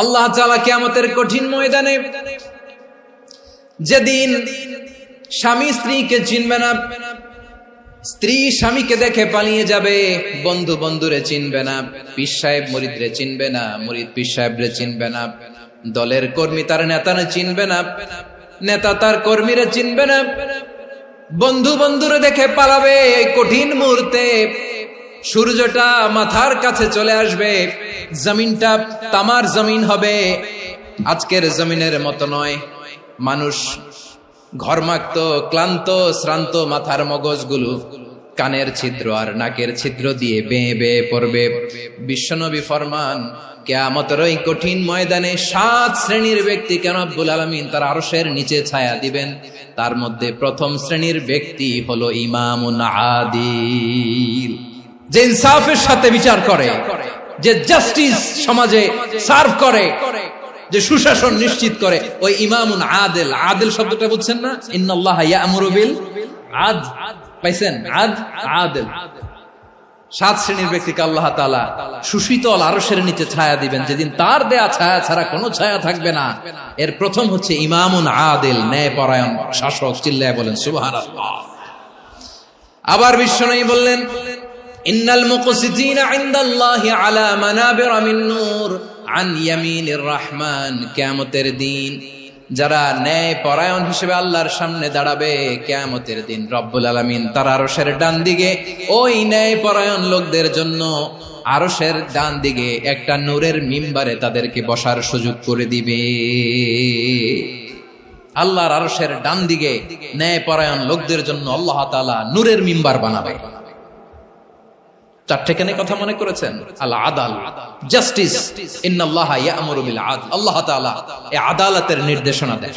আল্লাহ তাআলা কিয়ামতের কঠিন ময়দানে যেদিন স্বামী স্ত্রীকে চিনবে না, স্ত্রী স্বামীকে দেখে পালিয়ে যাবে, বন্ধু বন্ধুরে চিনবে না, পীর সাহেব মুরিদরে চিনবে না, মুরিদ পীর সাহেবরে চিনবে না, দলের কর্মী তার নেতারে চিনবে না, নেতা তার কর্মীরে চিনবে না, বন্ধু বন্ধুরে দেখে পালাবে। এই কঠিন মুহূর্তে সূর্যটা মাথার কাছে চলে আসবে, জমিনটা তামার জমিন হবে, আজকের জমিনের মতো নয়। মানুষ ঘর্মাক্ত, ক্লান্ত, শ্রান্ত মাথার মগজগুলো কানের ছিদ্র আর নাকের ছিদ্র দিয়ে বেয়ে বেয়ে পড়বে। বিশ্বনবী ফরমান, কিয়ামতের ওই কঠিন ময়দানে 7 শ্রেণীর ব্যক্তিকে রব্বুল আলামিন তার আরশের নিচে ছায়া দিবেন। তার মধ্যে প্রথম শ্রেণীর ব্যক্তি হলো ইমামুন আদিল, যে ইনসাফের সাথে বিচার করে, যে জাস্টিস সমাজে সার্ভ করে, যে সুশাসন নিশ্চিত করে, ওই ইমামুন আদিল। আদিল শব্দটা বুঝছেন না? ইন্নাল্লাহা ইয়া'মুরু বিল আদল, পাইছেন? আদিল। 7 শ্রেণীর ব্যক্তিকে আল্লাহ তাআলা সুশীতল আরশের নিচে ছায়া দিবেন, যেদিন তার দেয়া ছায়া ছাড়া কোনো ছায়া থাকবে না। এর প্রথম হচ্ছে ইমামুন আদিল, ন্যায়পরায়ণ শাসক। চিল্লায় বলেন সুবহানাল্লাহ। আবার বিশ্বনবী বললেন, ইন্নাল মুকসিতিনা ইনদাল্লাহি আলা মানাবিরা মিন নূর আন ইয়ামিনির রহমান। কিয়ামতের দিন যারা ন্যায় পরায়ণ হিসেবে আল্লাহর সামনে দাঁড়াবে, কিয়ামতের দিন রব্বুল আলামিন তার আরশের ডান দিকে ওই ন্যায় পরায়ণ লোকদের জন্য আরশের ডান দিকে একটা নূরের মিম্বারে তাদেরকে বসার সুযোগ করে দিবে। আল্লাহর আরশের ডান দিকে ন্যায় পরায়ণ লোকদের জন্য আল্লাহ তাআলা নূরের মিম্বার বানাবে। 4টে কেন কথা মনে করেছেন? আল আদাল, জাস্টিস। ইন্নাল্লাহা ইয়া'মুরু বিল আদল। আল্লাহ তাআলা এই আদালতের নির্দেশনা দেন।